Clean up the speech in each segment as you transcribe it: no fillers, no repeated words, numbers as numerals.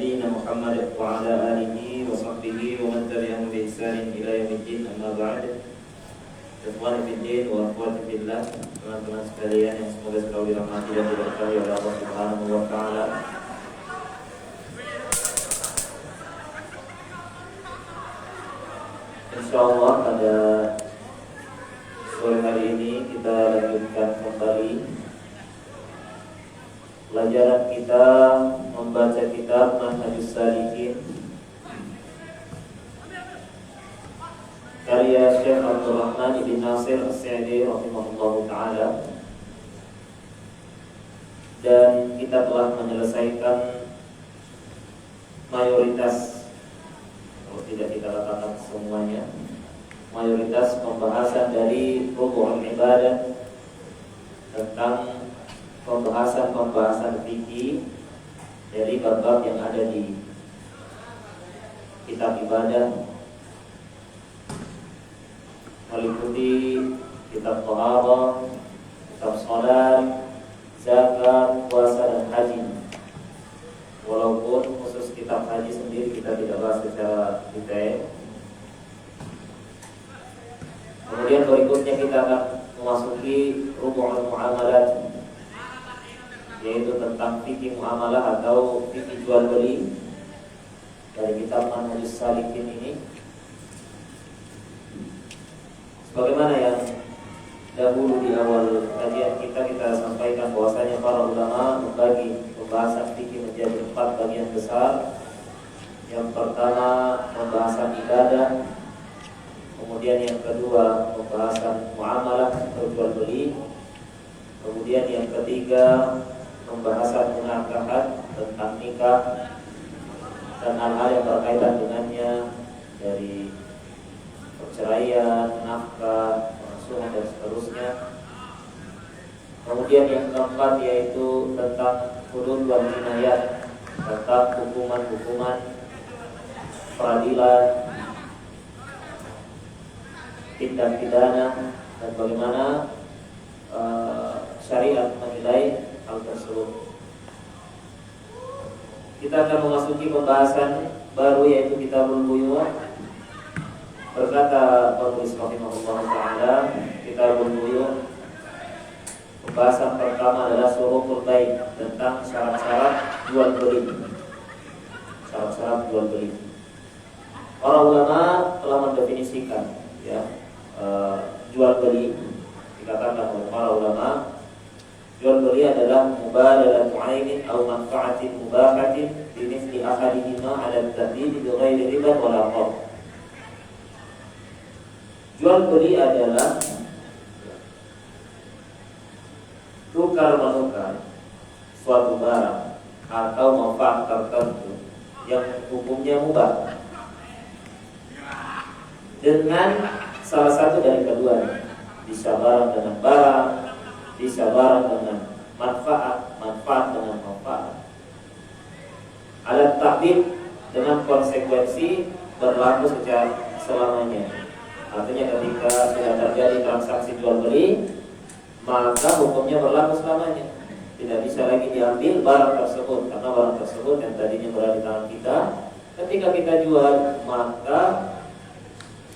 نبينا محمد وعلى آله وصحبه ومن تبعهم بإحسان إلى يوم الدين. أما بعد, ikhwani fillah wa akhwati fillah, teman-teman sekalian yang semoga selalu dirahmati dan diberkahi oleh Allah Subhanahu wa taala. Insyaallah pada sore hari ini kita lanjutkan kembali pelajaran kita membaca kitab Manhajus Salikin karya Syekh Abdul Rahman bin Nasir As-Sa'di rahimahullahu taala, dan kita telah menyelesaikan mayoritas, kalau tidak kita katakan semuanya, mayoritas pembahasan dari Rubu'ul Ibadah tentang pembahasan fikih dari bab-bab yang ada di kitab ibadah, meliputi kitab Taharah, kitab Salat, Zakat, Puasa dan Haji. Walaupun khusus kitab haji sendiri kita tidak bahas secara detail. Kemudian berikutnya kita akan memasuki Rubu'ul Muamalat, yaitu tentang fikih muamalah atau fikih jual beli dari kitab Manhajus Salikin ini. Sebagaimana yang dahulu di awal kajian kita sampaikan bahwasanya para ulama membagi pembahasan fikih menjadi 4 bagian besar. Yang pertama pembahasan ibadah, kemudian yang kedua pembahasan muamalah atau jual beli, kemudian yang ketiga pembahasan munakahat tentang nikah dan hal-hal yang berkaitan dengannya dari perceraian, nafkah, pengasuhan dan seterusnya. Kemudian yang keempat yaitu tentang hudud wal jinayat, tentang hukuman-hukuman peradilan, tindak pidana, dan bagaimana syariat menilai hal tersebut. Kita akan memasuki pembahasan baru yaitu Kitabul Buyur. Berkata penulis rahimahullah taala, Kitabul Buyur, pembahasan pertama adalah syurutul bai', tentang syarat-syarat jual beli. Syarat-syarat jual beli. Para ulama telah mendefinisikan jual beli. Dikatakan oleh para ulama, jual beli adalah mubadalatu 'ainin aw manfa'atin mubahatin bi mithli ahadihima 'ala at-tahdid bi ghairi riba wala qard. Jual beli adalah tukar menukar suatu barang atau manfaat tertentu yang hukumnya mubah dengan salah satu dari keduanya. Bisa barang dengan barang, bisa barang dengan manfaat, manfaat dengan manfaat. Alat takdir dengan konsekuensi berlaku secara selamanya. Artinya ketika sudah terjadi transaksi jual beli, maka hukumnya berlaku selamanya. Tidak bisa lagi diambil barang tersebut, karena barang tersebut yang tadinya berada di tangan kita, ketika kita jual, maka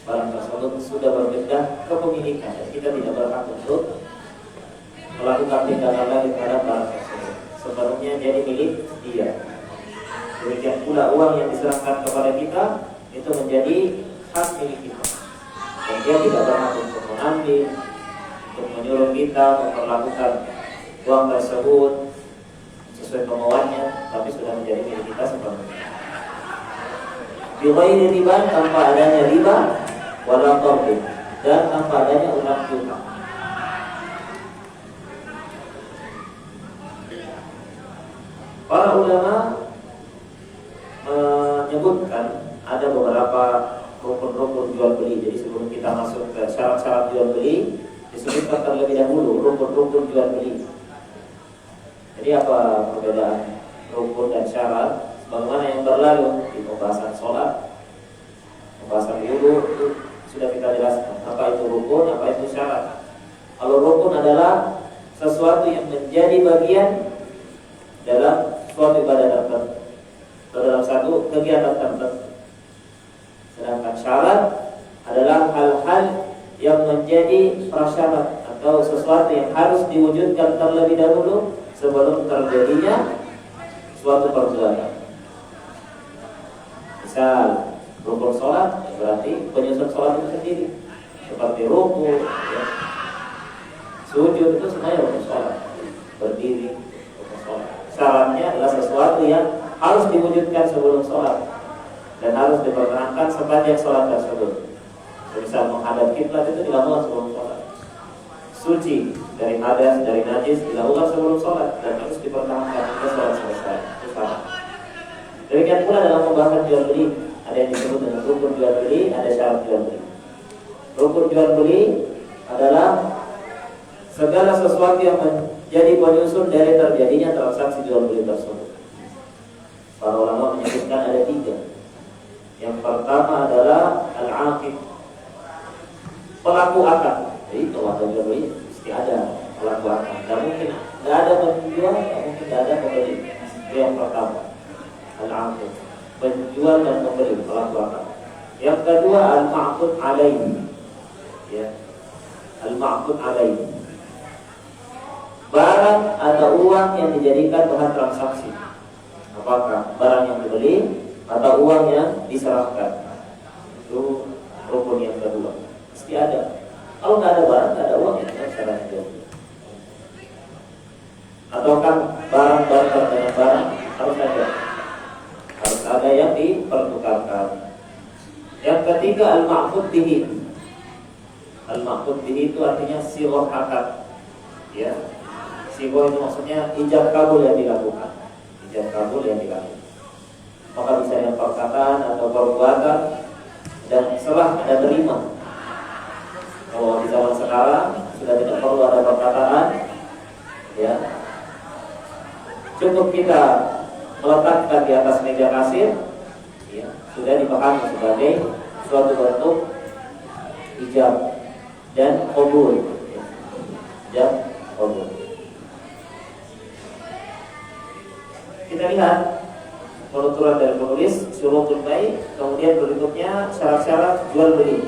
barang tersebut sudah berpindah kepemilikan dan kita tidak berhak untuk melakukan tindakan lagi terhadap barang tersebut. Sepenuhnya jadi milik dia. Demikian pula uang yang diserahkan kepada kita itu menjadi hak milik kita, dan dia tidak berhak untuk mengambil, untuk menyuruh kita memperlakukan uang tersebut sesuai kemauannya, tapi sudah menjadi milik kita sepenuhnya. Bighairi riba, tanpa adanya riba, wala qard, dan tanpa adanya utang piutang. Para ulama menyebutkan ada beberapa rukun-rukun jual beli. Jadi sebelum kita masuk ke syarat-syarat jual beli, disebutkan terlebih dahulu rukun-rukun jual beli. Jadi apa perbedaan rukun dan syarat? Sebagaimana yang berlalu di pembahasan sholat, pembahasan wudu, itu sudah kita jelaskan apa itu rukun, apa itu syarat. Kalau rukun adalah sesuatu yang menjadi bagian dalam suatu ibadah tertentu. Dalam kegiatan tertentu. Sedangkan syarat adalah hal-hal yang menjadi prasyarat atau sesuatu yang harus diwujudkan terlebih dahulu sebelum terjadinya suatu perbuatan. Misal rukun sholat, berarti penyusun sholat itu sendiri, seperti ruku, ya. Sujud itu semuanya rukun sholat. Berdiri, rukun sholat. Syaratnya adalah sesuatu yang harus diwujudkan sebelum sholat dan harus dipertahankan sepanjang sholat tersebut. Misal menghadap kiblat itu dilakukan sebelum sholat. Suci dari hadas, dari najis dilakukan sebelum sholat dan harus dipertahankan hingga sholat selesai. Itu sama. Demikian pula dalam pembahasan jual beli, ada yang disebut dengan rukun jual beli, ada syarat jual beli. Rukun jual beli adalah segala sesuatu yang menjadi penyusun dari terjadinya transaksi jual beli tersebut. Para ulama menyebutkan ada 3. Yang pertama adalah al-aqid, pelaku akad. Jadi kalau ada jual beli mesti ada pelaku akad. Tidak mungkin tidak ada penjual, tidak mungkin tidak ada pembeli. Itu yang pertama, al-aqid, penjual dan pembeli, pelaku akad. Yang kedua al-ma'qud alaihi, ya, al-ma'qud alaihi, barang atau uang yang dijadikan bahan transaksi. Apakah barang yang dibeli atau uang yang diserahkan? Itu rukun yang kedua. Mesti ada. Kalau nggak ada barang, nggak ada uang, ya tidak bisa. Ataukah barang barter dengan barang? Harus ada yang dipertukarkan. Yang ketiga al-ma'qud bihi. Al-ma'qud bihi itu artinya sighah akad. Ya. Sighah itu maksudnya ijab kabul yang dilakukan. Ijab kabul yang dilakukan. Maka bisa dengan perkataan atau perbuatan dan serah ada terima. Kalau di zaman sekarang sudah tidak perlu ada perkataan, ya, cukup kita meletakkan di atas meja kasir, ya, sudah dipahami sebagai suatu bentuk ijab dan qabul, ya. Ijab qabul. Kita lihat penuturan dari penulis syurutul bai', kemudian berikutnya syarat-syarat jual beli.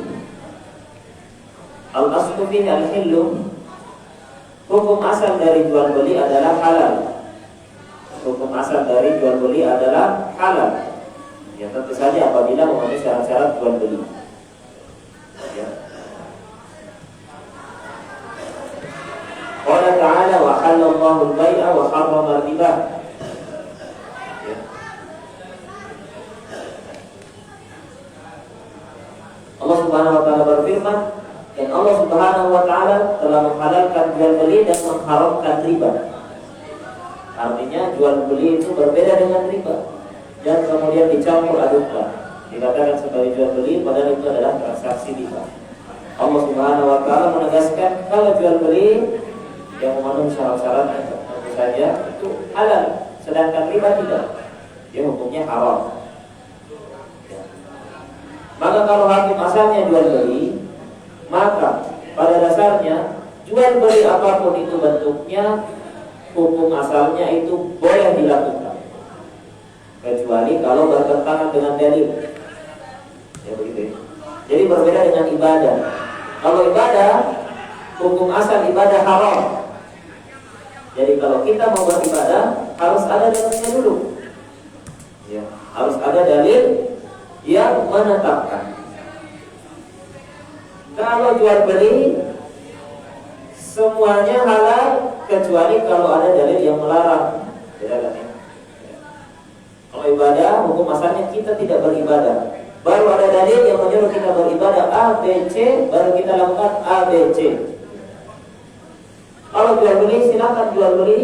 Al-aslu fihi al-hillu, hukum asal dari jual beli adalah halal. Hukum asal dari jual beli adalah halal. Ya, tentu saja apabila memenuhi syarat-syarat jual beli. Ya. Qala ta'ala wa halallahu al-bai'a wa harrama ar-riba. Allah Subhanahu wa taala berfirman, dan Allah Subhanahu wa taala telah menghalalkan jual beli dan mengharamkan riba. Artinya jual beli itu berbeda dengan riba dan kemudian dicampur adukkan. Dikatakan sebagai jual beli padahal itu adalah transaksi riba. Allah Subhanahu wa taala menegaskan kalau jual beli yang memenuhi syarat-syaratnya tentu saja itu halal, sedangkan riba tidak. Dia hukumnya haram. Maka kalau hakim asalnya jual beli, maka pada dasarnya jual beli apapun itu bentuknya, hukum asalnya itu boleh dilakukan, kecuali kalau bertentangan dengan dalil. Ya begitu. Jadi berbeda dengan ibadah. Kalau ibadah, hukum asal ibadah haram. Jadi kalau kita mau beribadah harus ada dalilnya dulu. Ya, harus ada dalil yang menetapkan. Kalau jual beli semuanya halal kecuali kalau ada dalil yang melarang. Beda kan ya? Kalau ibadah hukum asalnya kita tidak beribadah. Baru ada dalil yang menyuruh kita beribadah A, B, C, baru kita lakukan A, B, C. Kalau jual beli silakan jual beli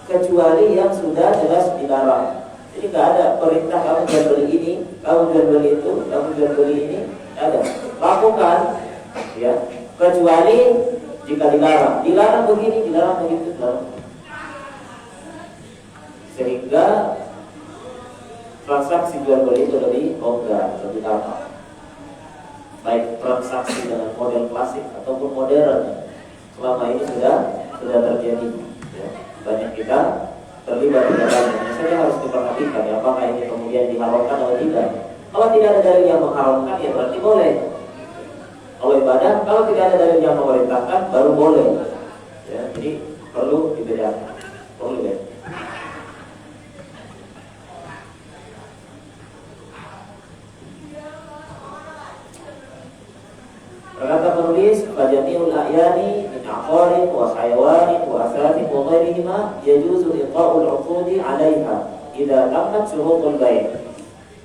kecuali yang sudah jelas dilarang. Jadi nggak ada perintah kamu jual beli ini, kamu jual beli itu, kamu jual beli ini, ada. Lakukan, ya. Kecuali jika dilarang, dilarang begini, dilarang begitu, dilarang. Sehingga transaksi jual beli itu lebih longgar, lebih gampang. Baik transaksi dengan model klasik ataupun modern, selama ini sudah terjadi. Ya. Banyak kita terlibat di dalamnya. Saja harus diperhatikan ya, apakah ini kemudian diharamkan atau tidak. Kalau tidak ada dalil yang mengharamkan, ya berarti boleh. Kalau ibadah, kalau tidak ada dalil yang memerintahkan, baru boleh. Ya, jadi perlu dibedakan. Perlu ya. Berkata penulis, "Fajami'ul a'yani min aqarin wa hayawanin wa asatin wa ghairihima yajuzu iqa'ul 'uqudi 'alaiha idza tammat syurutul bai'."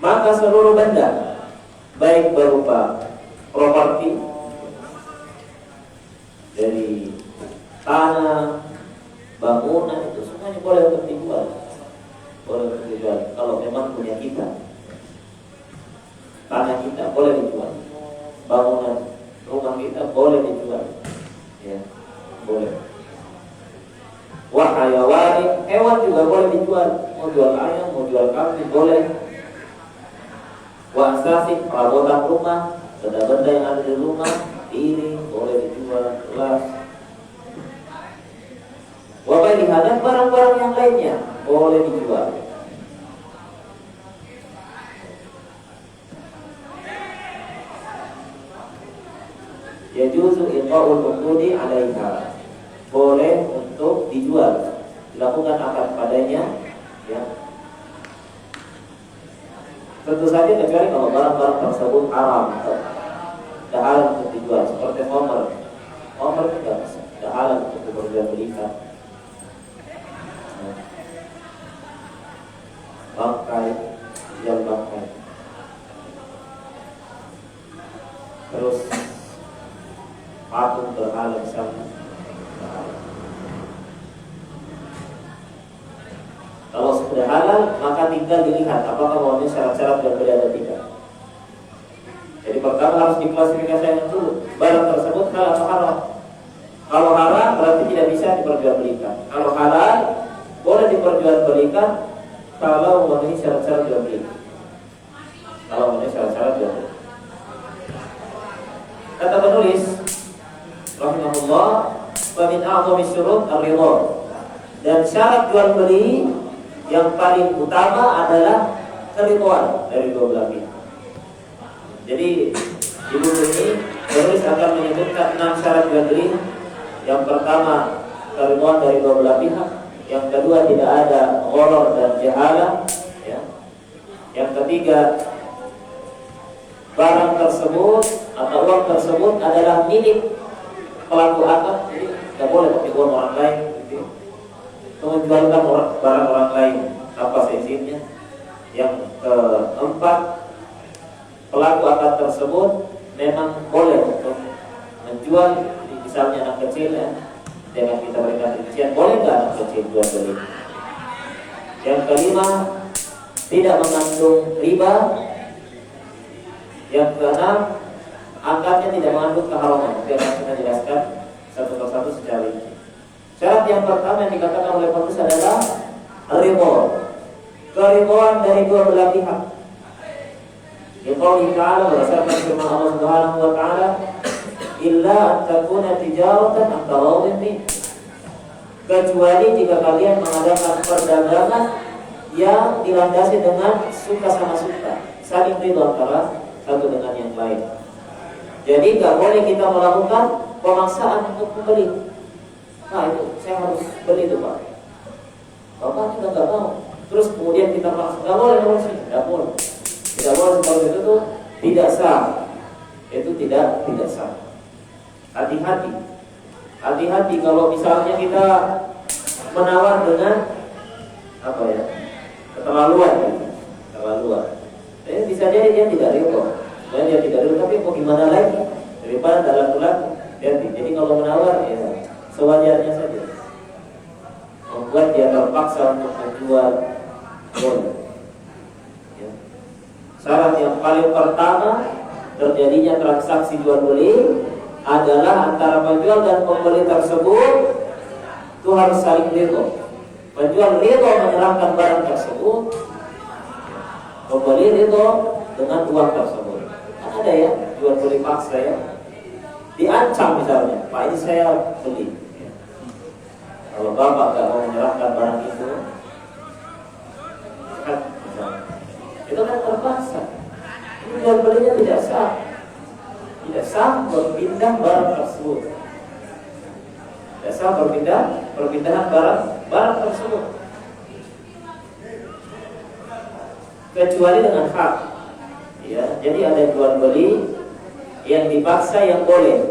Maka seluruh benda baik berupa properti dari tanah, bangunan, itu semuanya boleh untuk dijual. Boleh untuk dijual kalau memang punya kita. Tanah kita boleh dijual. Bangunan rumah kita boleh dijual, ya, boleh. Wah, hayawani, hewan juga boleh dijual. Mau jual ayam, mau jual kambing, boleh. Wah, asasi, perabotan rumah, benda-benda yang ada di rumah, piring boleh dijual, gelas. Wah, dan barang-barang yang lainnya boleh dijual. Yajuzu iqa'ul 'uqudi 'alaiha. Boleh untuk dijual, dilakukan akad padanya, ya. Tentu saja kecuali kalau barang-barang tersebut haram, tidak halal untuk dijual, seperti khamr. Khamr tidak halal untuk diperjualbelikan. Bangkai, jual bangkai. Terus patung berhala misalnya. Kalau sudah halal, maka tinggal dilihat apakah memenuhi syarat-syarat yang berbeda atau tidak. Jadi pertama harus diklasifikasikan dulu barang tersebut halal atau haram. Kalau haram berarti tidak bisa diperjualbelikan. Kalau halal boleh diperjualbelikan kalau memenuhi syarat-syarat jual beli. Kalau memenuhi syarat-syarat jual beli. Kata penulis rahimahullah, wa min a'dhami syurut ar-ridha. Dan syarat jual beli yang paling utama adalah keridhaan dari dua belah pihak. Jadi di buku ini penulis akan menyebutkan 6 syarat jual beli. Yang pertama, keridhaan dari dua belah pihak. Yang kedua, tidak ada gharar dan jahalah, ya. Yang ketiga, barang tersebut atau uang tersebut adalah milik pelaku akad, jadi tidak boleh pakai uang orang lain, gitu. Menjualkan barang orang lain apa seizinnya. Yang keempat, pelaku akad tersebut memang boleh untuk menjual, misalnya anak kecil, ya, dengan kita berikan rincian, boleh nggak anak kecil jual beli. Yang kelima, tidak mengandung riba. Yang keenam, akadnya tidak mengandung keharaman. Biar kita jelaskan satu persatu secara rinci. Syarat yang pertama yang dikatakan oleh penulis adalah ridha, keridhaan dari dua belah pihak. Qul ta'ala, berdasarkan firman Allah Subhanahu wa taala, illa an takuna tijaratan an taradin minkum. Kecuali jika kalian mengadakan perdagangan yang dilandasi dengan suka sama suka, saling ridha antara satu dengan yang lain. Jadi nggak boleh kita melakukan pemaksaan untuk membeli. Nah itu saya harus beli itu Pak. Bapak juga nggak mau. Terus kemudian kita paksa, nggak boleh, tidak boleh. Tidak boleh seperti itu tuh tidak sah. Itu tidak sah. Hati-hati. Hati-hati kalau misalnya kita menawar dengan apa ya, keterlaluan, gitu. Keterlaluan. Bisa jadi dia tidak ridho, dia tidak ridho, tapi mau gimana lagi daripada dalam tulang. Jadi kalau menawar ya sewajarnya saja, membuat dia terpaksa untuk menjual boleh. Ya. Syarat yang paling pertama terjadinya transaksi jual beli adalah antara penjual dan pembeli tersebut itu harus saling ridho. Penjual ridho menyerahkan barang tersebut, pembeli ridho dengan uang tersebut. Kan ada ya jual beli paksa ya, diancam misalnya, Pak ini saya beli, ya. Kalau bapak gak mau menyerahkan barang itu, kan itu kan terpaksa. Ini jual belinya tidak sah. Tidak sah berpindah barang tersebut. Tidak sah perpindahan barang tersebut. Kecuali dengan hak. Ya, jadi ada jual beli yang dipaksa yang boleh,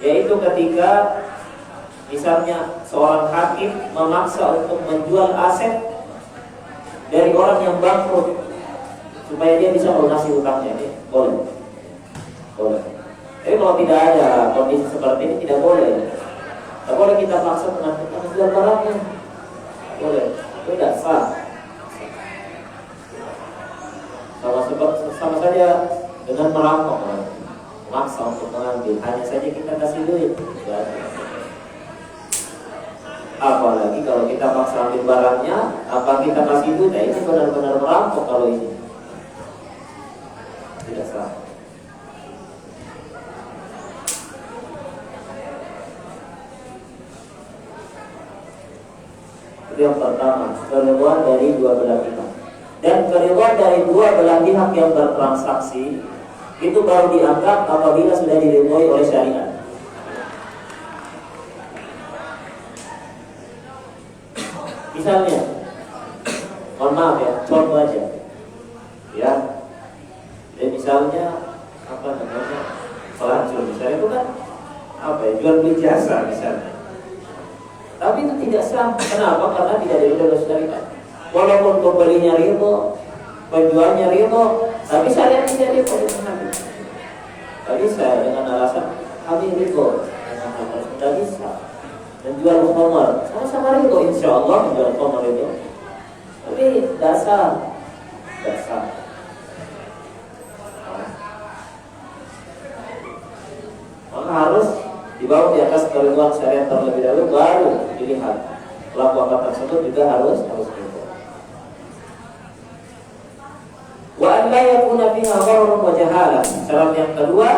yaitu ketika misalnya seorang hakim memaksa untuk menjual aset dari orang yang bangkrut supaya dia bisa melunasi hutangnya, ini boleh. Boleh. Tapi kalau tidak ada kondisi seperti ini tidak boleh. Tidak boleh kita paksa dengan menjual barangnya. Boleh. Itu tidak sah. Sama saja dengan merampok, memaksa untuk mengambil. Hanya saja kita kasih duit. Apalagi kalau kita paksa ambil barangnya, apa kita kasih duit? Nah, ini benar-benar merampok kalau ini. Tidak sah. Itu yang pertama, keridhaan dari dua belah pihak. Dan keridhaan dari dua belah pihak yang bertransaksi itu baru dianggap apabila sudah diridhoi oleh syariat. Misalnya, mohon maaf ya, contoh aja, ya. Jadi misalnya apa namanya, pelacur, misalnya itu kan apa ya, jual beli jasa misalnya. Tapi itu tidak sah. Kenapa? Karena tidak diridhoi oleh syariat. Walaupun pembelinya ridho, penjualnya ridho, tapi syariat tidak ridho dengan hal itu. Tidak bisa dengan alasan kami ridho dengan hal itu. Tidak bisa. Menjual khamar sama-sama ridho, insya Allah menjual khamar itu. Tapi dasar. Maka harus dibawa di atas keridhaan syariat terlebih dahulu, baru dilihat pelaku akad tersebut juga harus ridho. Wa an la yakuna fiha gharar wa jahalah. Syarat yang kedua,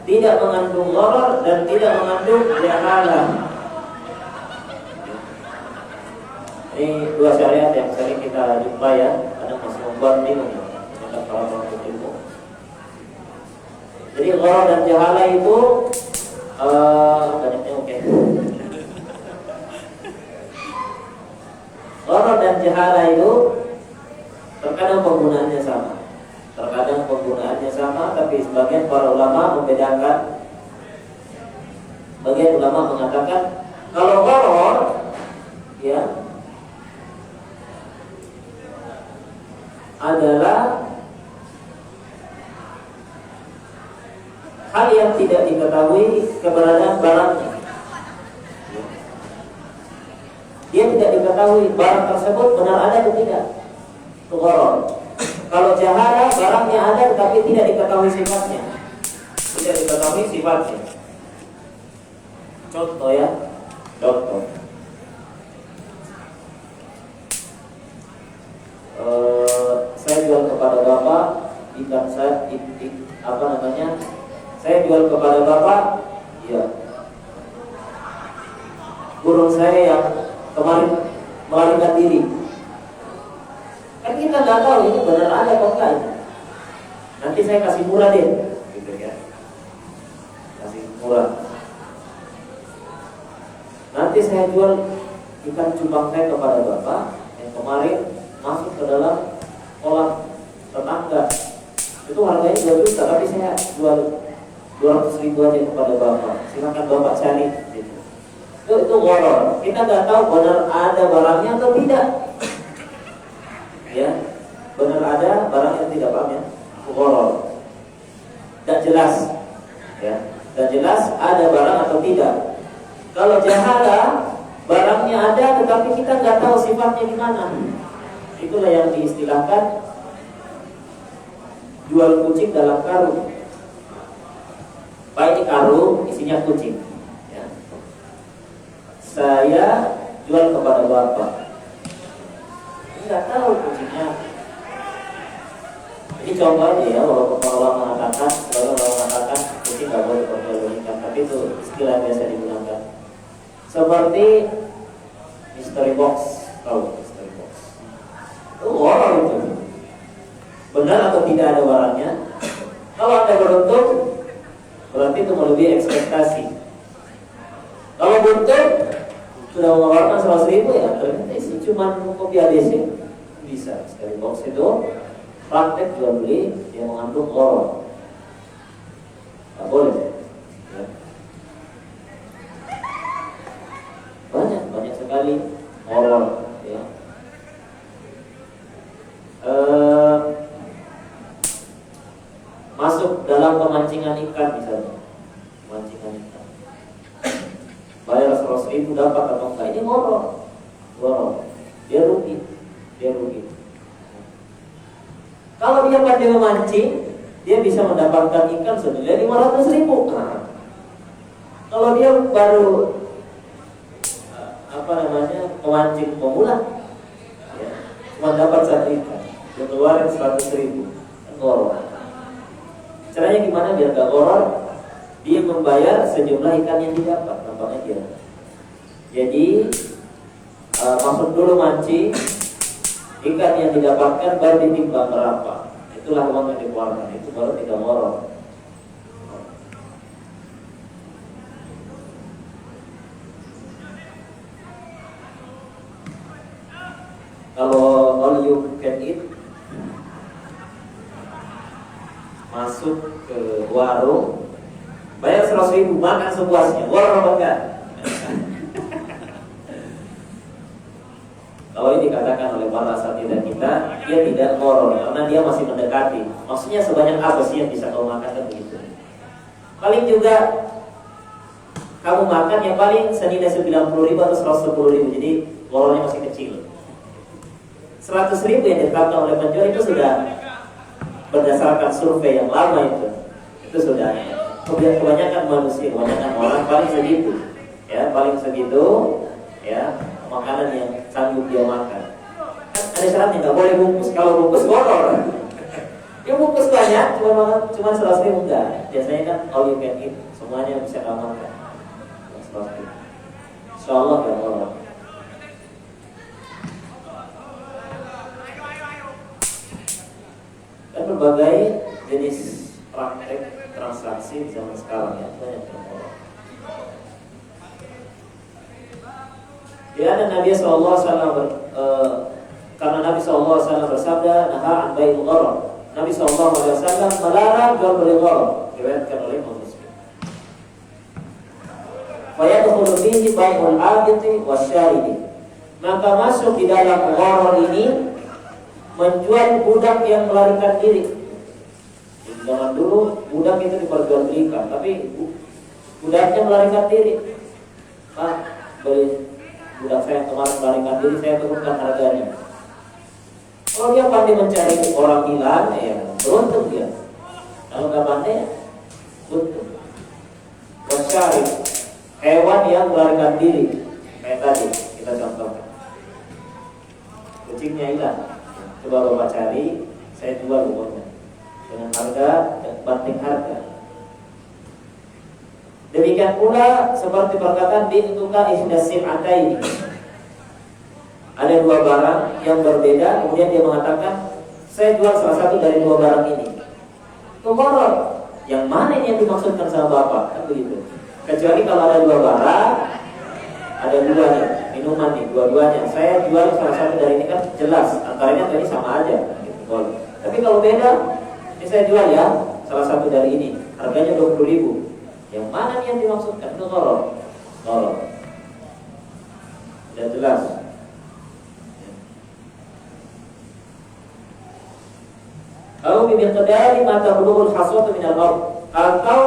tidak mengandung gharar dan tidak mengandung jahalah. Ini dua syariat yang sering kita jumpa ya, kadang masih membuat bingung ya, terhadap para penuntut ilmu. Jadi gharar dan jahalah itu banyaknya oke. Gharar dan jahalah itu terkadang penggunaannya sama. Terkadang penggunaannya sama, tapi sebagian para ulama membedakan. Bagian ulama mengatakan kalau gharar ya adalah hal yang tidak diketahui keberadaan barangnya. Dia tidak diketahui barang tersebut benar ada atau tidak. Itu gharar. Kalau jahalah, barangnya ada tetapi tidak diketahui sifatnya. Tidak diketahui sifatnya. Contoh ya, contoh. Saya jual kepada bapak ikan saya, apa namanya? Saya jual kepada bapak, ya, burung saya yang kemarin melarikan diri. Kan kita nggak tahu ini benar ada atau enggak ini. Nanti saya kasih murah deh, gitu ya. Kasih murah. Nanti saya jual ikan cupang saya kepada bapak yang kemarin masuk ke dalam kolam tetangga. Itu harganya 2 juta, tapi saya jual 200.000 aja kepada bapak. Silakan bapak cari. Gitu. Itu gharar. Kita nggak tahu benar ada barangnya atau tidak. Ya, benar ada barang yang tidak, paham ya? Gharar. Dan jelas, ya, dan jelas ada barang atau tidak. Kalau jahalah, barangnya ada tetapi kita nggak tahu sifatnya gimana. Itulah yang diistilahkan jual kucing dalam karung. Pak, ini karung isinya kucing, ya. Saya jual kepada bapak. Nggak tahu kucingnya. Ini contoh aja ya, walaupun orang mengatakan kucing nggak boleh diperjualbelikan, tapi itu istilah biasa digunakan. Seperti mystery box, tahu mystery box? Itu orang itu. benar atau tidak ada barangnya. Kalau Anda beruntung, berarti itu melebihi ekspektasi. Kalau buntung, sudah mengeluarkan 100.000 ya, ternyata isi cuma kopi ABC, bisa sekali box itu praktek jual beli yang mengandung gharar. Nggak boleh ya. Banyak sekali gharar ya. Masuk dalam pemancingan ikan misalnya, pemancingan ikan, bayar 100.000 dapat atau enggak, ini gharar, dia rugi. Kalau dia pandai memancing, dia bisa mendapatkan ikan senilai 500.000. Nah, kalau dia baru memancing pemula, ya, cuma dapat 1 ikan, dia keluarin 100.000, kan gharar. Caranya gimana biar gak gharar? Dia membayar sejumlah ikan yang didapat, nampaknya dia. Jadi masuk dulu mancing, ikan yang didapatkan baru ditimbang berapa. Itulah uang yang dikeluarkan, itu baru tidak gharar. Kalau all you can eat, masuk ke warung, bayar 100.000, makan sepuasnya, gharar apa enggak? Kalau ini dikatakan oleh para asatidzah kita, dia tidak gharar karena dia masih mendekati. Maksudnya sebanyak apa sih yang bisa kamu makan, kan begitu. Paling juga kamu makan yang paling senilai 90.000 atau 110.000, jadi ghararnya masih kecil. 100.000 yang ditetapkan oleh penjual itu sudah berdasarkan survei yang lama itu sudah. Kebanyakan manusia, kebanyakan orang paling segitu, ya, ya, makanan yang sanggup dia makan. Kan ada syaratnya, nggak boleh bungkus. Kalau bungkus gharar. Dia bungkus banyak, cuma 100.000 enggak. Biasanya kan all you can eat, semuanya bisa kamu makan. 100.000. Insyaallah ya Allah. Dan berbagai jenis praktek transaksi zaman sekarang ya, banyak yang gharar. Ya, Nabi SAW karena Nabi SAW bersabda, naha an bai'il gharar. Nabi SAW melarang jual beli gharar, diriwayatkan oleh Muslim. Wa yadkhulu fihi bai'ul 'abidi wasyaridi. Maka masuk di dalam gharar ini menjual budak yang melarikan diri. Zaman dulu budak itu diperjualbelikan, tapi budaknya melarikan diri. Pak, beli budak saya kemarin melarikan diri, saya turunkan harganya. Kalau dia pandai mencari orang hilang, ya beruntung dia. Kalau nggak pandai, buntung. Wasyari, hewan yang melarikan diri, kayak tadi kita contohkan. Kucingnya hilang, coba bapak cari, saya jual pokoknya dengan harga dan banting harga. Demikian pula seperti perkataan bintuka ihdasim ataini. Ada 2 barang yang berbeda, kemudian dia mengatakan saya jual salah satu dari 2 barang ini. Itu gharar. Yang mana yang dimaksudkan sama bapak? Kan begitu. Kecuali kalau ada 2 barang, ada 2 nih, minuman nih, dua-duanya. Saya jual salah satu dari ini, kan jelas antaranya tadi sama aja. Gitu, boleh. Tapi kalau beda, ini saya jual ya salah satu dari ini, harganya 20.000. Yang mana yang dimaksudkan? Itu gharar. Sudah jelas. Kalau bimiqdari ma tablughul haswatu minal ardh, atau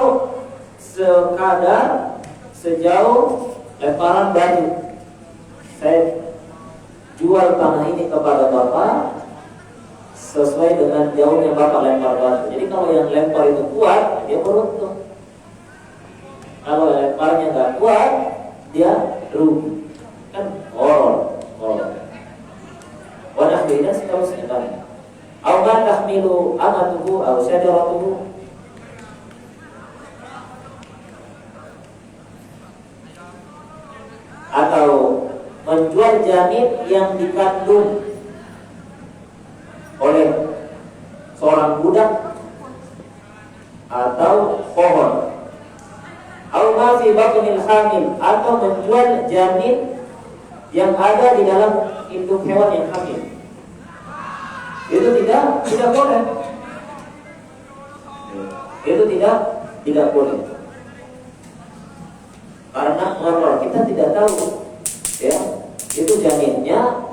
sekadar sejauh lemparan batu. Saya jual tanah ini kepada bapak sesuai dengan jauhnya bapak lempar batu. Jadi kalau yang lempar itu kuat, dia beruntung. Kalau lemparnya nggak kuat, dia rugi. Kan gharar. Wa nahwina seterusnya kan. Aw ma tahmilu amatuhu aw syajaratuhu. Atau menjual janin yang dikandung oleh seorang budak atau pohon. Au ma fi batnil hamil, atau menjual janin yang ada di dalam induk hewan yang hamil. Itu tidak boleh. Itu tidak boleh. Karena kalau kita tidak tahu, ya, itu janinnya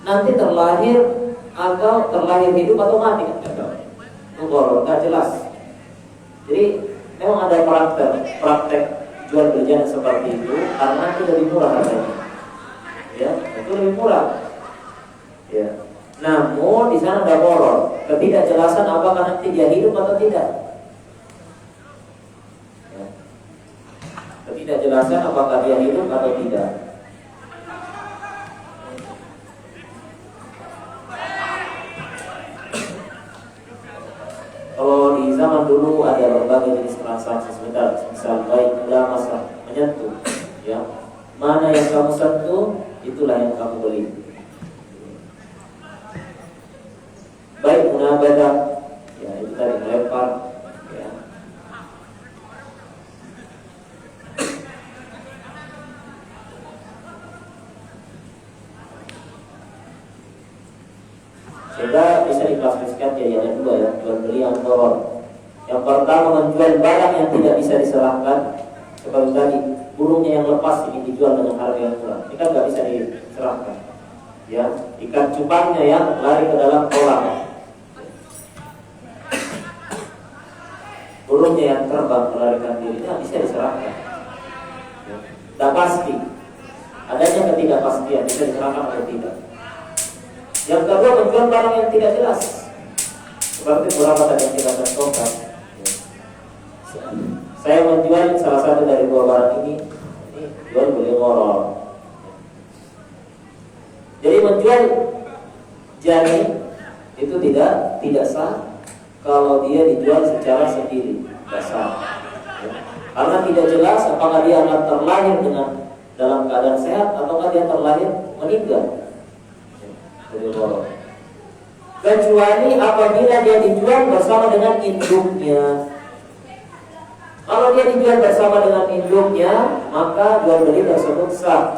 nanti terlahir atau terlahir hidup atau mati, kan? Nggak jelas. Jadi memang ada praktek jual beli janin seperti itu karena itu lebih murah harganya. Ya, itu lebih murah. Ya. Namun di sana ada boror, ketidakjelasan apakah nanti dia hidup atau tidak. Ya. Ketidakjelasan apakah dia hidup atau tidak. Kalau di zaman dulu ada berbagai jenis transaksi sebentar, misal baik mudah masalah menyentuh, ya, mana yang kamu sentuh itulah yang kamu beli. Baik munabadah, ya itu tadi melempar, ya. Sehingga bisa diklasifikasikan jadi ada dua, ya, jual beli yang doror. Yang pertama menjual barang yang tidak bisa diserahkan, seperti tadi burungnya yang lepas ini dijual dengan harga yang murah, ini kan nggak bisa diserahkan. Ya, ikan cupangnya yang lari ke dalam kolam, burungnya yang terbang melarikan diri, tidak bisa diserahkan. Tidak pasti, adanya ketidakpastian bisa diserahkan atau tidak. Yang kedua menjual barang yang tidak jelas, seperti beberapa tadi yang kita contohkan. Saya menjual salah satu dari dua barang ini jual beli gharar. Jadi menjual janin itu tidak sah kalau dia dijual secara sendiri, tidak sah. Ya. Karena tidak jelas apakah dia akan terlahir dengan dalam keadaan sehat ataukah dia terlahir meninggal. Jadi gharar. Kecuali apabila dia dijual bersama dengan induknya. Kalau dia dijual bersama dengan induknya, maka jual beli tersebut sah.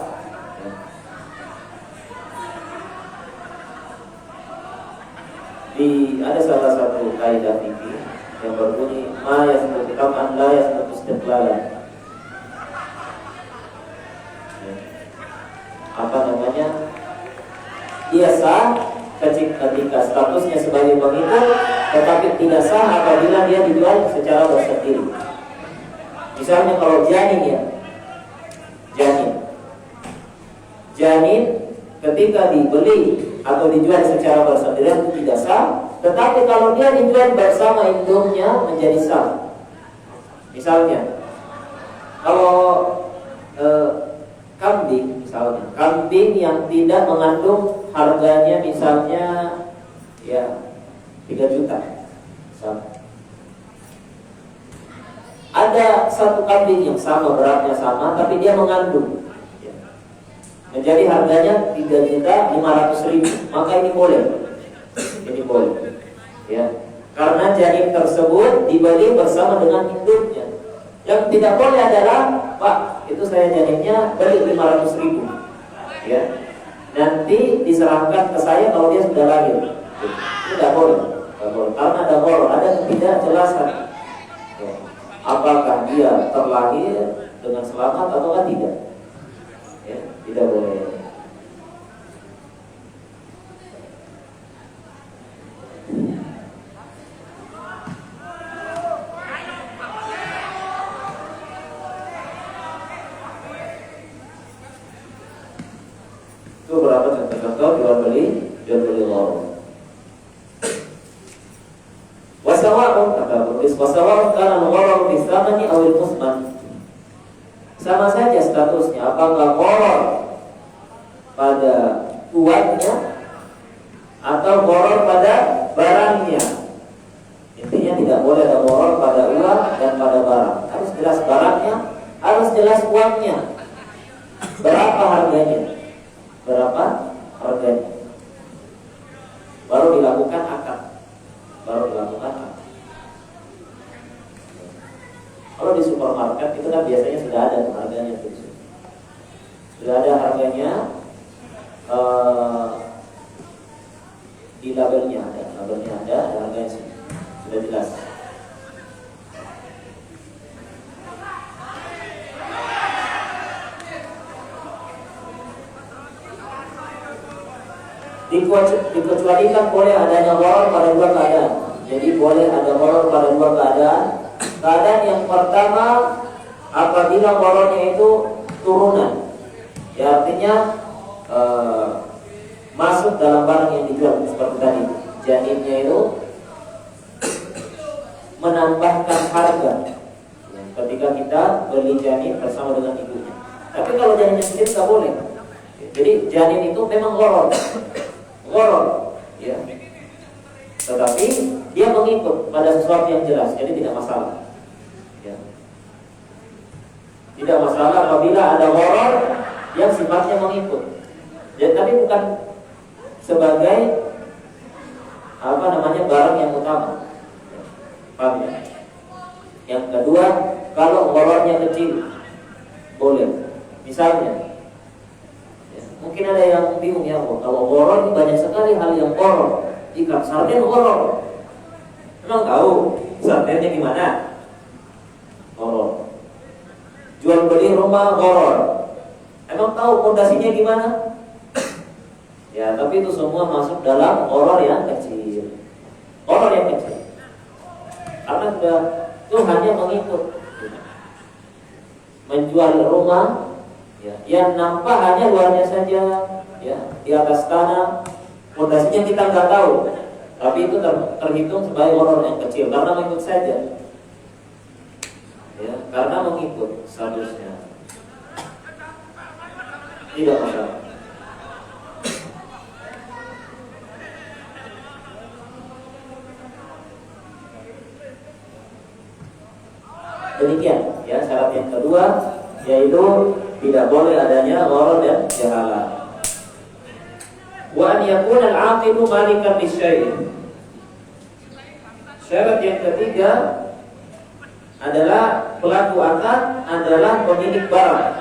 Ada salah satu kaidah fikih yang berbunyi ma yasbutu tam'an la yasbutu istiqlalan. Apa namanya? Dia sah ketika statusnya sebagai pengikut, tetapi tidak sah apabila dia dijual secara bersendiri. Misalnya kalau janin, ya, janin ketika dibeli atau dijual secara bersendirian itu tidak sah, tetapi kalau dia dijual bersama induknya menjadi sah. Misalnya kalau kambing, misalnya kambing yang tidak mengandung harganya misalnya ya 3 juta misalnya. Ada satu kambing yang sama, beratnya sama, tapi dia mengandung, ya, menjadi harganya 3.500.000, maka ini boleh, ya, karena janin tersebut dibeli bersama dengan induknya. Yang tidak boleh adalah, Pak, itu saya janinnya beli 500.000, ya, nanti diserahkan ke saya kalau dia sudah lahir. Itu tidak boleh, karena ada gharar, ada ketidakjelasan. Ya. Apakah dia terlahir dengan selamat atau tidak? Ya, tidak boleh. Itu beberapa contoh-contoh jual beli gharar. Wasawa'un kana al-gharar fi thamani aw al-muthman. Sama saja statusnya, apakah gharar pada uangnya atau gharar pada barangnya. Intinya tidak boleh ada gharar pada uang dan pada barang. Harus jelas barangnya, harus jelas uangnya. Berapa harganya? Baru dilakukan Dikecualikan boleh adanya gharar pada dua keadaan. Jadi boleh ada gharar pada dua keadaan. Keadaan yang pertama apabila ghararnya itu turunan, ya artinya masuk dalam barang yang dijual seperti tadi, janinnya itu menambahkan harga ketika kita beli janin bersama dengan ibunya. Tapi kalau janinnya sendiri nggak boleh. Jadi janin itu memang gharar, ya. Tetapi dia mengikut pada sesuatu yang jelas, jadi tidak masalah. Ya. Tidak masalah apabila ada gharar yang sifatnya mengikut. Ya, tapi bukan sebagai barang yang utama. Paham ya? Yang kedua, kalau ghararnya kecil, boleh. Misalnya, ya, mungkin ada yang bingung ya, kalau gharar ini banyak sekali hal yang gharar. Ikan sarden gharar. Emang tahu sardennya gimana? Gharar. Jual beli rumah gharar. Emang tahu pondasinya gimana? Ya, tapi itu semua masuk dalam gharar yang kecil. Gharar yang kecil. Karena sudah itu hanya mengikut. Menjual rumah, ya, yang nampak hanya luarnya saja, ya, di atas tanah. Pondasinya kita nggak tahu, tapi itu terhitung sebagai gharar yang kecil karena mengikut saja, ya, karena mengikut seharusnya tidak masalah. Demikian, ya, syarat yang kedua yaitu tidak boleh adanya gharar dan jahalah. Wa an yakuna al-'aqidu malikan lisyai'. Syarat yang ketiga adalah pelaku akad adalah pemilik barang.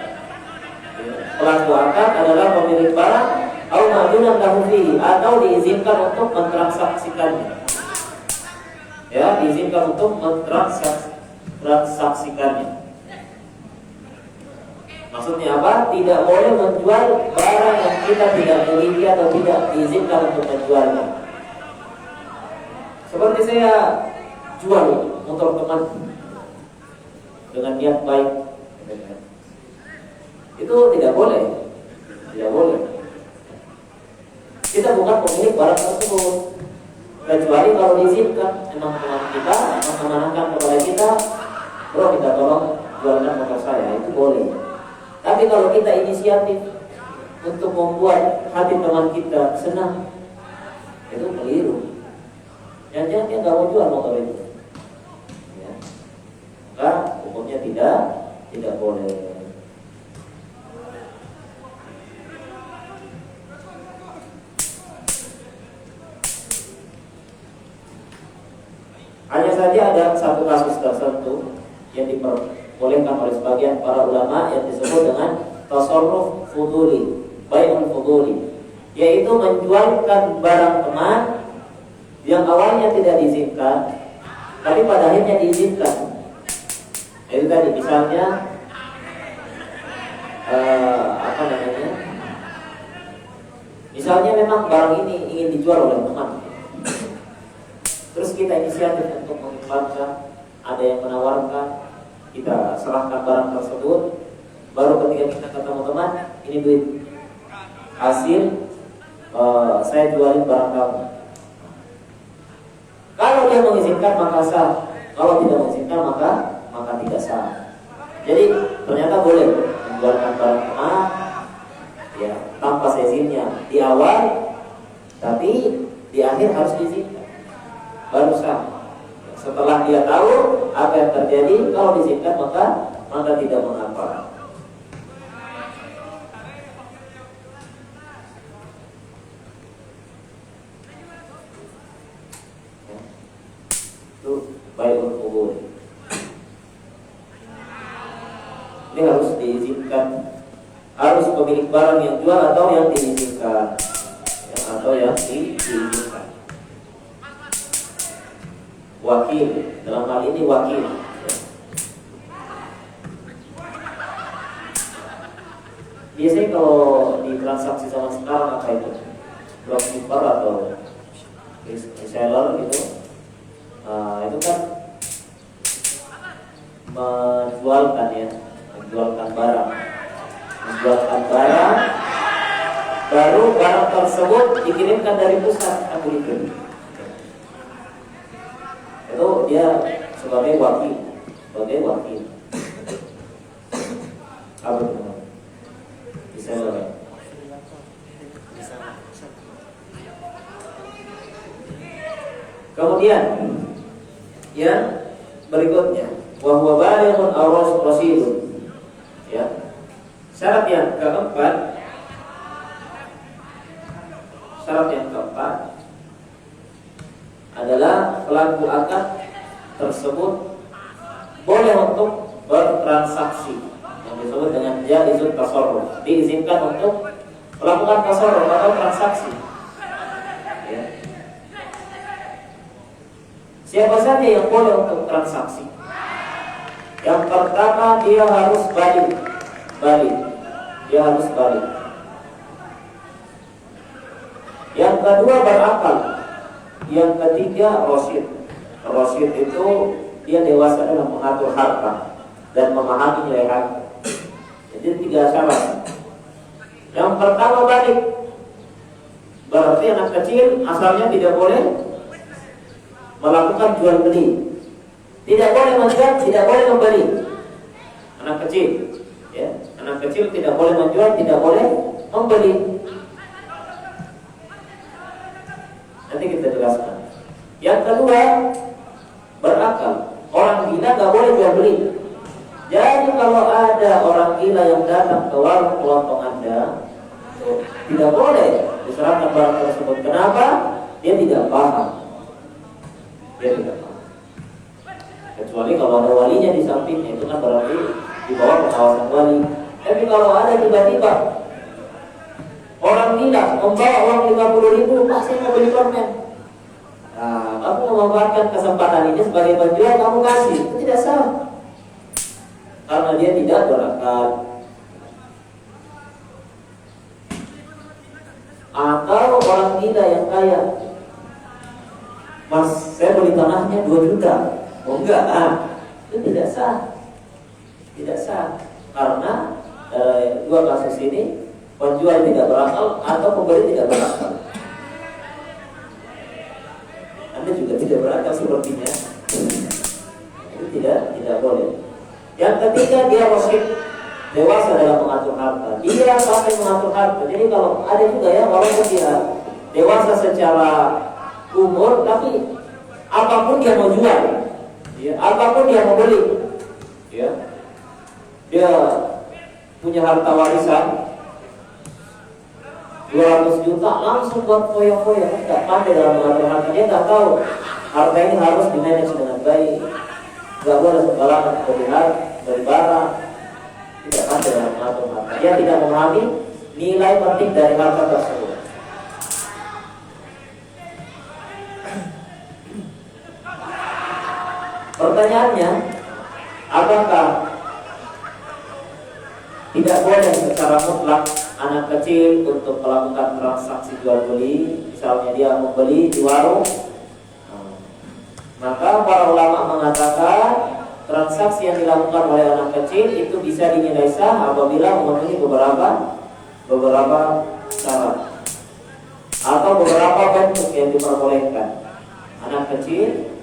Pelaku akad adalah pemilik barang atau ma'dunan lahu fihi, atau diizinkan untuk mentransaksikannya. Ya, diizinkan untuk mentransaksikannya. Maksudnya apa? Tidak boleh menjual barang yang kita tidak miliki atau tidak diizinkan untuk menjualnya. Seperti saya jual motor teman dengan niat baik, itu tidak boleh. Tidak boleh. Kita bukan pemilik barang tersebut, kecuali kalau diizinkan. Memang teman kita mengamanahkan kepada kita, bro, kita tolong jualkan motor saya, itu boleh. Tapi kalau kita inisiatif untuk membuat hati teman kita senang, itu keliru. Jangan-jangan dia nggak mau jual motor itu, ya. Maka hukumnya tidak boleh. Hanya saja ada satu kasus tertentu yang diperbolehkan oleh sebagian para ulama yang disebut dengan tasarruf fuduli, bai'ul fuduli, yaitu menjualkan barang teman yang awalnya tidak diizinkan, tapi pada akhirnya diizinkan. Itu tadi misalnya misalnya memang barang ini ingin dijual oleh teman, terus kita inisiatif untuk mengiklankan, ada yang menawarkan, kita serahkan barang tersebut. Baru ketika kita ketemu teman, ini duit hasil saya jualin barang kamu. Kalau dia mengizinkan maka sah, kalau tidak mengizinkan maka tidak sah. Jadi ternyata boleh menjualkan barang teman, ya, tanpa seizinnya di awal, tapi di akhir harus diizinkan, baru sah. Setelah dia tahu apa yang terjadi, kalau diizinkan maka tidak mengapa. Itu bai'ul fudul. Ini harus diizinkan, harus pemilik barang yang jual atau yang diizinkan, ya, atau yang diizinkan. Wakil, dalam hal ini wakil, ya. Biasanya kalau di transaksi zaman sekarang apa itu? dropshipper atau reseller gitu, itu kan menjualkan ya, menjualkan barang, baru barang tersebut dikirimkan dari pusat aku itu dia sebagai wakil. Apa itu? Reseller. Kemudian yang berikutnya, wa huwa balighun aw rasidun. Ya. Syarat yang keempat adalah pelaku akad tersebut boleh untuk bertransaksi, yang disebut dengan jaizut tasarruf, diizinkan untuk melakukan tasarruf atau transaksi. Ya. Siapa saja yang boleh untuk transaksi? Yang pertama, dia harus balik. Yang kedua, berakal. Yang ketiga, rasyid. Rasyid itu dia dewasa dalam mengatur harta dan memahami nilai harta. Jadi 3 syarat. Yang pertama, balik. Berarti anak kecil asalnya tidak boleh melakukan jual beli, tidak boleh menjual, tidak boleh membeli. Anak kecil, ya, anak kecil tidak boleh menjual, tidak boleh membeli. Nanti kita jelaskan. Yang kedua, berakal. Orang gila nggak boleh jual beli. Jadi kalau ada orang gila yang datang ke warung kelontong Anda, tidak boleh diserahkan barang tersebut. Kenapa? Dia tidak paham. Kecuali kalau ada walinya di sampingnya, itu kan berarti di bawah pengawasan wali. Tapi kalau ada tiba-tiba orang gila membawa uang 50.000, pasti mau beli permen. Nah, kamu memanfaatkan kesempatan ini sebagai penjual, kamu kasih, itu tidak salah, karena dia tidak berakal. Atau orang gila yang kaya, Mas, saya beli tanahnya 2 juta. Oh enggak, itu tidak sah. Karena dua kasus ini, penjual tidak berakal atau pembeli tidak berakal. Anda juga tidak berakal sepertinya. Itu tidak boleh. Yang ketiga, dia rasyid, dewasa dalam mengatur harta. Dia sampai mengatur harta. Jadi kalau ada juga ya, walaupun dia dewasa secara umur, tapi apapun dia mau jual, ya, apapun dia mau beli, ya, dia punya harta warisan 200 juta, langsung buat foya-foya. Nggak pandai dalam mengatur harta. Dia nggak tahu harta ini harus dimanage dengan baik. Nggak boleh sembarangan beli barang. Tidak pandai dalam mengatur harta. Dia tidak memahami nilai penting dari harta tersebut. Pertanyaannya, apakah tidak boleh secara mutlak anak kecil untuk melakukan transaksi jual beli? Misalnya dia membeli di warung, maka para ulama mengatakan transaksi yang dilakukan oleh anak kecil itu bisa dinilai sah apabila memenuhi beberapa syarat atau beberapa bentuk yang diperbolehkan. Anak kecil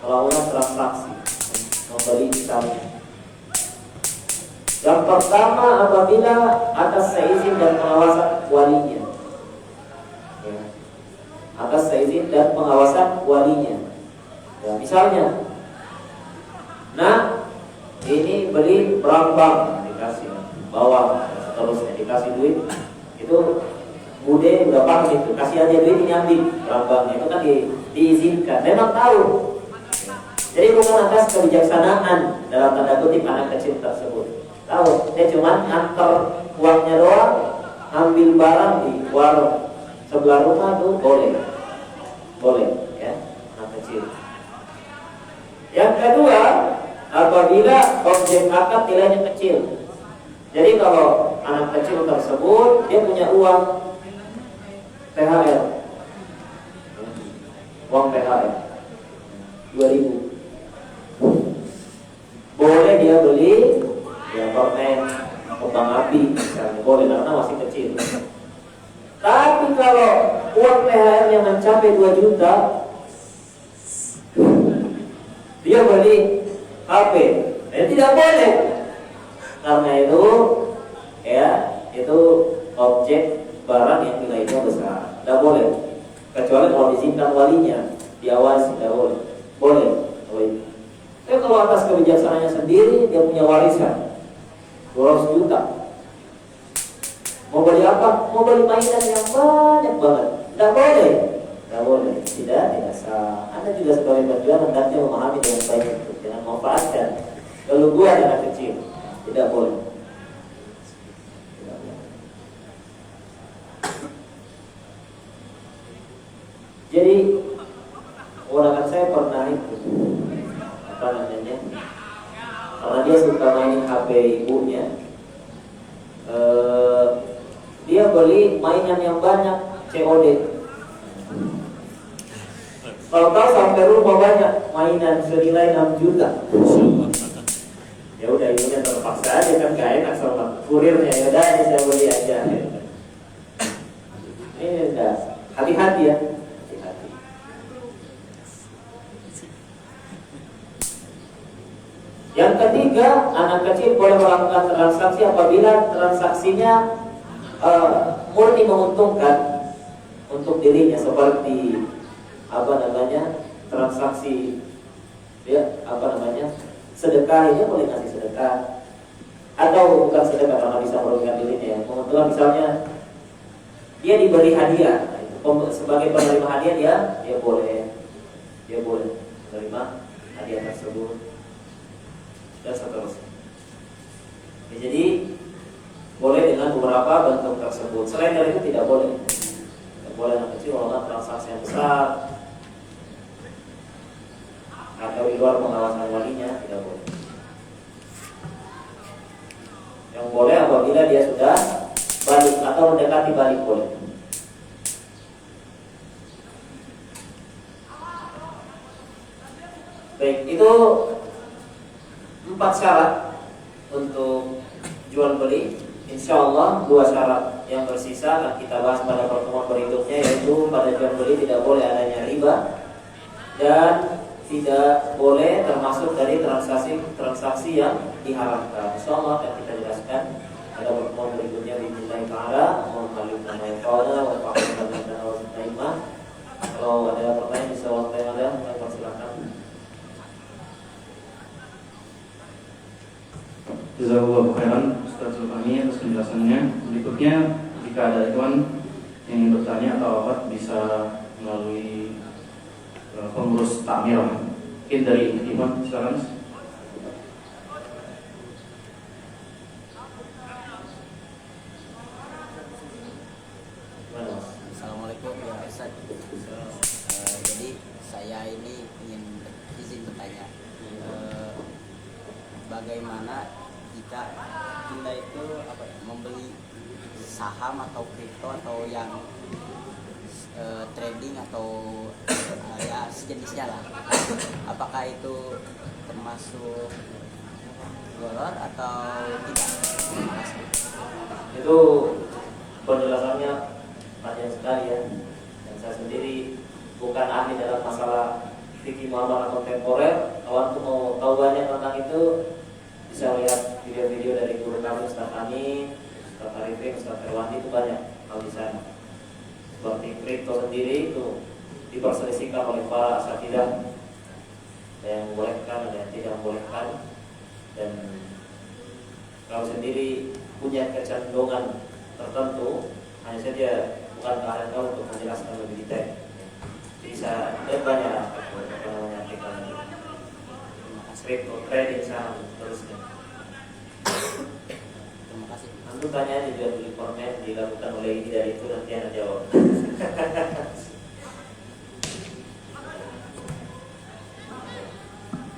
melakukan transaksi membeli misalnya. Yang pertama, apabila atas seizin dan pengawasan walinya, ya, atas seizin dan pengawasan walinya. Ya, misalnya, nah ini beli berambang, dikasih bawang, seterusnya dikasih duit, itu bude udah paham itu, kasih aja duit ini ambil berambangnya, itu kan diizinkan, memang tahu. Jadi bukan atas kebijaksanaan dalam tanda kutip anak kecil tersebut. Tahu, dia cuma antar uangnya doang, ambil barang di warung sebelah rumah tuh boleh, ya, anak kecil. Yang kedua, apabila objek akad nilainya kecil. Jadi kalau anak kecil tersebut dia punya uang THR, uang THR 2.000, boleh dia beli ya permen, kembang api misalnya, boleh karena masih kecil. Tapi kalau uang THR yang mencapai 2 juta, dia beli HP, tidak boleh. Karena itu ya, itu objek barang yang nilainya besar, tidak boleh. Kecuali kalau disimpan walinya, diawasi, tidak boleh. Boleh. Tapi kalau atas kebijaksanaannya sendiri, dia punya warisan 200 juta. Mau beli apa? Mau beli mainan yang banyak banget. Tidak boleh. Tidak boleh. Tidak sah. Anda juga sebagai penjual hendaknya memahami dengan baik itu. Jangan memanfaatkan keluguan anak kecil. Tidak boleh. Tidak boleh. Jadi ponakan saya pernah itu, apa namanya? Karena dia suka mainin HP ibunya. Dia beli mainan yang banyak COD. Kalau tahu sampai rumah banyak mainan senilai 6 juta. Ya udah, ibunya terpaksa aja, kan gak enak sama kurirnya. Ya udah, ini saya beli aja. Ini udah hati-hati ya. Hati-hati. Yang ketiga, anak kecil boleh melakukan transaksi apabila transaksinya murni menguntungkan untuk dirinya, seperti transaksi ya, sedekah. Ini boleh kasih sedekah, atau bukan sedekah karena bisa merugikan dirinya ya. Menguntungkan, misalnya dia diberi hadiah, sebagai penerima hadiah dia boleh menerima hadiah tersebut dan seterusnya. Jadi boleh dengan beberapa bentuk tersebut. Selain dari itu tidak boleh. Tidak boleh anak kecil melakukan transaksi yang besar atau di luar pengawasan walinya, tidak boleh. Yang boleh apabila dia sudah balik atau mendekati balik, boleh. Baik, itu 4 syarat untuk jual beli. Insya Allah 2 syarat yang bersisa akan kita bahas pada pertemuan berikutnya, yaitu pada jual beli tidak boleh adanya riba dan tidak boleh termasuk dari transaksi yang diharamkan. Insya Allah akan kita jelaskan pada pertemuan berikutnya bismillah ta'ala. Kalau ada pertanyaan bisa waktu yang ada, saya silakan. Jazakallahu khairan Ustaz Zulkarni atas penjelasannya. Berikutnya, jika ada ikhwan yang ingin bertanya atau apa, bisa melalui pengurus takmir. Mungkin dari ikhwan, silakan. Assalamualaikum ya Ustaz. Jadi saya ini ingin izin bertanya, bagaimana jika kita itu membeli saham atau kripto atau yang trading atau ya sejenisnya lah, apakah itu termasuk gharar atau tidak? Itu penjelasannya panjang sekali ya, dan saya sendiri bukan ahli dalam masalah fikih muamalah kontemporer. Kalau untuk mau tahu banyak tentang itu, bisa lihat video-video dari guru kami Ustaz Amin, Ustaz Arifin, Ustaz Terwandi, itu banyak hal di sana. Seperti kripto sendiri itu diperselisihkan oleh para asatidzah, ada yang membolehkan, ada yang tidak membolehkan, dan kalau sendiri punya kecenderungan tertentu, hanya saja bukan keahlian kamu untuk menjelaskan lebih detail. Bisa dan banyak kripto, trading, saham, terusnya. Terima kasih. Nanti tanya aja jual beli permen dilakukan oleh ini dari itu, nanti Anda jawab.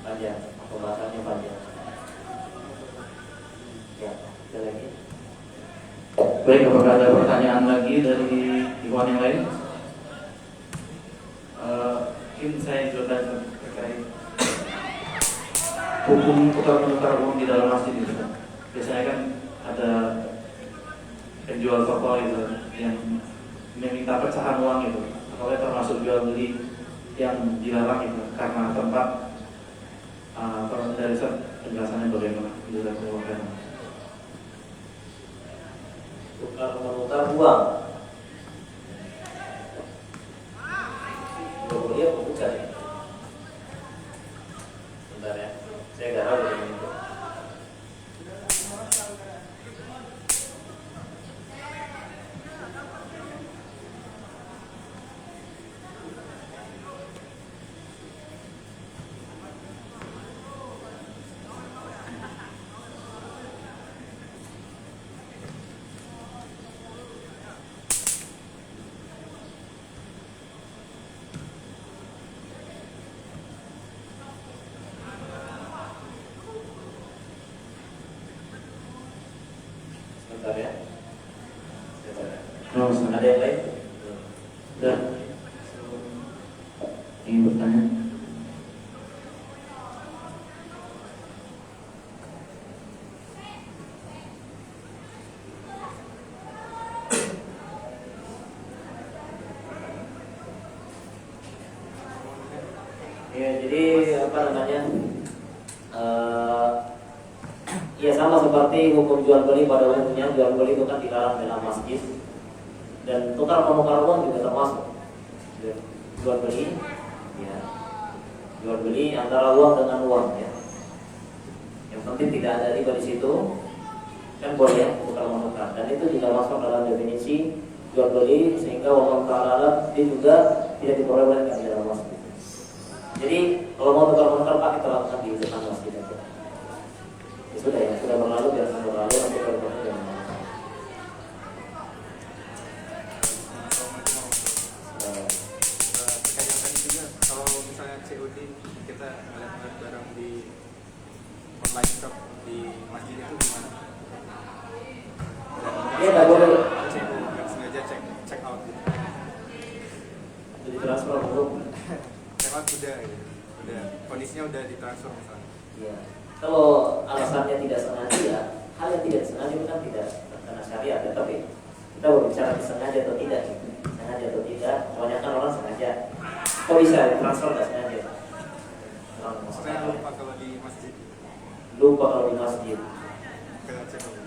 Panjang, pembahasannya panjang. Ya, ada lagi. Baik, apakah ada pertanyaan lagi dari ikhwan yang lain, mungkin saya juga terkait hukum tukar-menukar uang di dalam masjid itu. Biasanya kan ada penjual toko itu yang meminta pecahan uang itu, apakah termasuk jual beli yang dilarang itu karena tempat dari penjelasannya bagaimana? Dijelaskan. Tukar-menukar uang. Boleh apa bukan ya? Bentar ya, saya nggak tahu dengan itu. Bentar ya. Oh, Ada yang lain? Sudah. Ingin bertanya? Ya, jadi apa namanya? Ya sama seperti hukum jual beli pada umumnya, jual beli itu kan dilarang dalam masjid, dan tukar menukar uang juga termasuk. Jual beli, ya, jual beli antara uang dengan uang, ya. Yang penting tidak ada riba di situ, kan boleh tukar menukar, dan itu juga masuk dalam definisi jual beli, sehingga Allah Taala dia juga tidak diperbolehkan di dalam masjid. Jadi kalau mau tukar menukar Pak, kita lakukan di depan masjid aja. Ya sudah ya, sudah berlalu biar berlalu, nanti berlalu dan terkait yang tadi juga, kalau misalnya COD kita ngeliat barang di online shop di masjid itu gimana? dia nggak boleh CO nggak sengaja check out gitu. jadi transfer dulu. Check out udah kondisinya udah ditransfer misalnya. Ya. Kalau alasannya tidak sengaja, ya, hal yang tidak sengaja itu kan tidak terkena syariat, ya, tapi kita berbicara sengaja atau tidak, sengaja atau tidak, kebanyakan orang sengaja. Kok bisa transfer nggak sengaja? Maksudnya lupa kalau di masjid Lupa kalau di masjid. kena check out.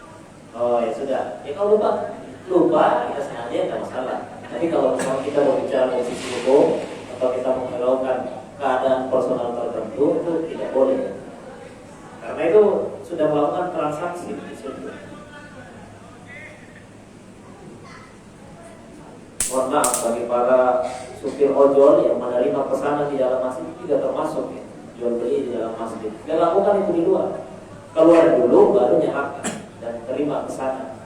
Oh ya sudah. Ya kalau lupa kita sengaja nggak masalah. Tapi kalau misalnya kita berbicara dari sisi hukum atau kita menghiraukan keadaan personal tertentu, itu tidak boleh. Karena itu sudah melakukan transaksi di situ. Mohon maaf bagi para supir ojol yang menerima pesanan di dalam masjid tidak termasuk ya, jual beli di dalam masjid. Dia lakukan itu di luar. Keluar dulu baru nyerahkan dan terima pesanan.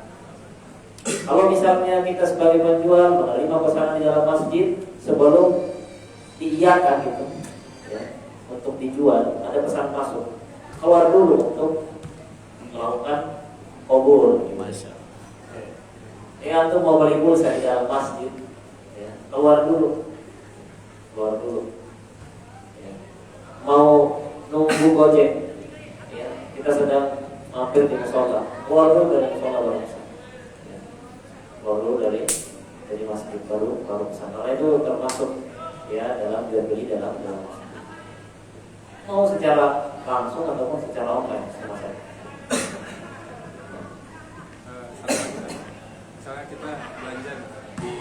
Kalau misalnya kita sebagai penjual menerima pesanan di dalam masjid sebelum diiyakan gitu, ya, untuk dijual, ada pesan masuk. Keluar dulu untuk melakukan qabul. Ya, untuk mau beli pulsa di dalam masjid, ya, keluar dulu. Ya. Mau nunggu gojek, ya, kita sedang mampir di musola, keluar dulu dari musola baru bisa. Ya. Keluar dulu dari masjid baru pesan. Karena itu termasuk ya dalam jual beli dalam masjid. Mau secara langsung ataupun secara online sama saya. Misalnya kita belanja di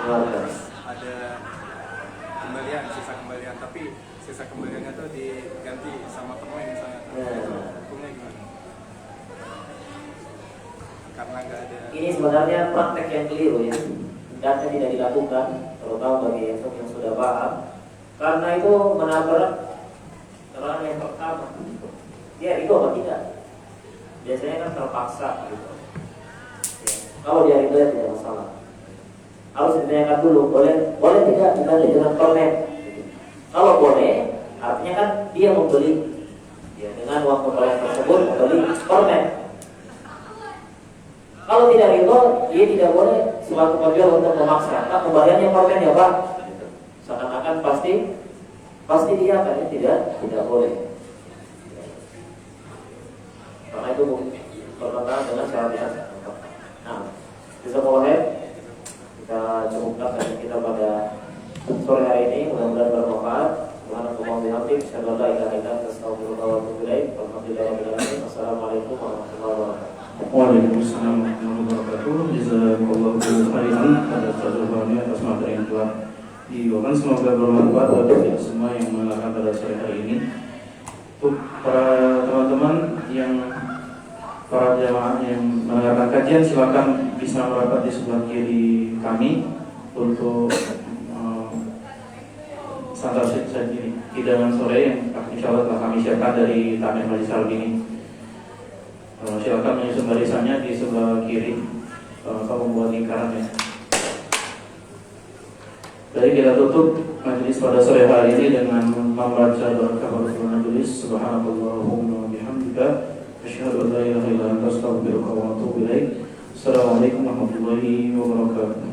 Keluarga. ada sisa kembalian, tapi sisa kembaliannya tuh diganti sama temen misalnya. Itu hukumnya gimana? Karena nggak ada. Ini sebenarnya praktek yang keliru ya. Hendaknya tidak dilakukan, terutama bagi yang sudah paham. Karena itu menabrak terang yang pertama. Dia itu apa tidak? Biasanya kan terpaksa gitu. Ya. Kalau dia itu tidak masalah. Harus ditanyakan dulu, boleh tidak diganti dengan kornet? Gitu. Kalau boleh, artinya kan dia membeli, ya, dengan uang pembelian tersebut membeli kornet. Kalau tidak ridho, dia tidak boleh selaku penjual untuk memaksa. Pak, pembayarannya korban ya Pak. Gitu. Seakan-akan pasti dia akan tidak boleh. Karena itu bertentangan dengan syariat. Nah, bisa boleh kita cukupkan kajian kita pada sore hari ini. Mudah-mudahan bermanfaat. Subhanallah wa bihamdihi, asyhadu an la ilaha illa anta, astaghfiruka wa atubu ilaik. Walhamdulillahirabbil alamin. Wassalamualaikum warahmatullahi wabarakatuh. Waalaikumsalam warahmatullahi wabarakatuh. Jazakallahu khairan pada Ustaz Fahmi atas materi yang telah dibawakan. Semoga bermanfaat bagi kita semua yang mendengarkan pada sore hari ini. Untuk para teman-teman yang para jamaah yang mendengarkan kajian, silakan bisa merapat di sebelah kiri kami untuk santap hidangan sore yang insya Allah telah kami siapkan dari Takmir Majelis Al ini. Silakan menyusun barisannya di sebelah kiri. Kalau membuat lingkaran ya. Jadi kita tutup majelis pada sore hari ini dengan membaca barakallahu majelis. Subhanallahumma wa bihamdika, asyhadu an la ilaha illa anta, astaghfiruka wa atubu ilaik. Assalamualaikum warahmatullahi wabarakatuh.